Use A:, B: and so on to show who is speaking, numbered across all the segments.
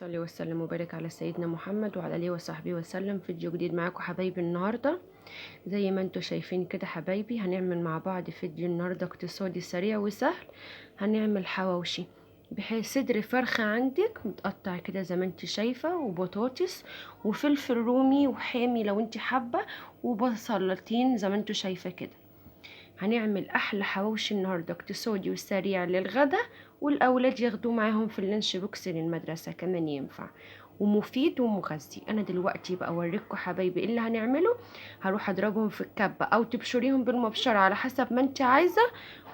A: صلي وسلم وبارك على سيدنا محمد وعلى اله وصحبه وسلم. فيديو جديد معاكم حبايبي النهارده. زي ما انتم شايفين كده حبايبي، هنعمل مع بعض فيديو النهارده اقتصادي سريع وسهل. هنعمل حواوشي، بحيث صدر فرخه عندك متقطع كده زي ما انت شايفه، وبطاطس وفلفل رومي وحامي لو انت حابه، وبصلتين زي ما انتم شايفه كده. هنعمل احلى حواوشي النهارده اقتصادي وسريع للغدا، والاولاد ياخدوه معاهم في اللانش بوكس للمدرسه كمان ينفع، ومفيد ومغذي. انا دلوقتي بقى اوريكم حبايبي ايه اللي هنعمله. هروح اضربهم في الكبه او تبشريهم بالمبشره على حسب ما انت عايزه،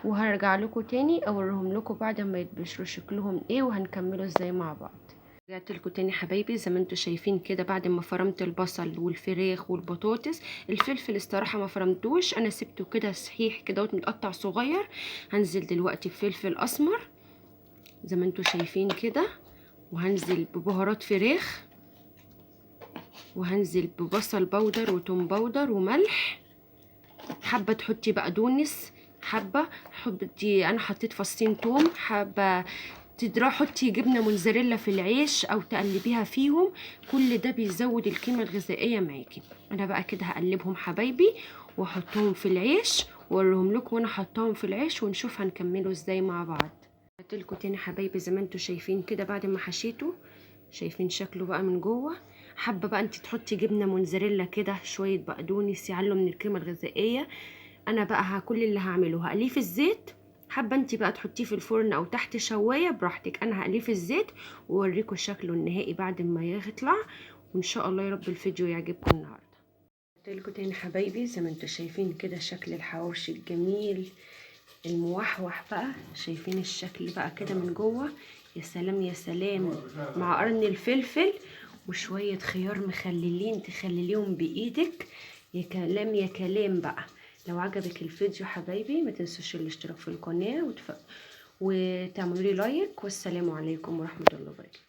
A: وهرجع لكم تاني اوريهم لكم بعد ما يتبشروا شكلهم ايه، وهنكمله ازاي مع بعض. رجعت لكم تاني حبايبي. زي ما انتم شايفين كده، بعد ما فرمت البصل والفراخ والبطاطس، الفلفل الصراحه ما فرمتوش، انا سبته كده صحيح كده متقطع صغير. هنزل دلوقتي بفلفل اسمر زي ما انتم شايفين كده، وهنزل ببهارات فراخ، وهنزل ببصل بودر وتوم بودر وملح. حابه تحطي بقدونس، حابه حطي، انا حطيت فصين توم. حابه حطي جبنه موتزاريلا في العيش او تقلبيها فيهم، كل ده بيزود القيمه الغذائيه معاكي. انا بقى كده هقلبهم حبايبي واحطهم في العيش واوريهم لكم وانا حطاهم في العيش، ونشوف هنكمله ازاي مع بعض. قلتلكوا تاني حبايبي زي ما انتوا شايفين كده، بعد ما حشيته شايفين شكله بقى من جوه. حابه بقى انت تحطي جبنه موتزاريلا كده، شويه بقدونس يعلوا من القيمه الغذائيه. انا بقى كل اللي هعمله هقليه في الزيت. حابه انت بقى تحطيه في الفرن او تحت شوايه براحتك، انا هقليه في الزيت واوريكم شكله النهائي بعد ما يطلع. وان شاء الله يا رب الفيديو يعجبكم النهارده. قلت لكم تاني حبايبي زي ما انتم شايفين كده شكل الحواوشي الجميل الموحوح بقى. شايفين الشكل بقى كده من جوه؟ يا سلام يا سلام، مع قرن الفلفل وشويه خيار مخللين تخلليهم بايدك. يا كلام يا كلام بقى. لو عجبك الفيديو حبايبي ما تنسوش الاشتراك في القناه وتعملوا لي لايك، والسلام عليكم ورحمه الله وبركاته.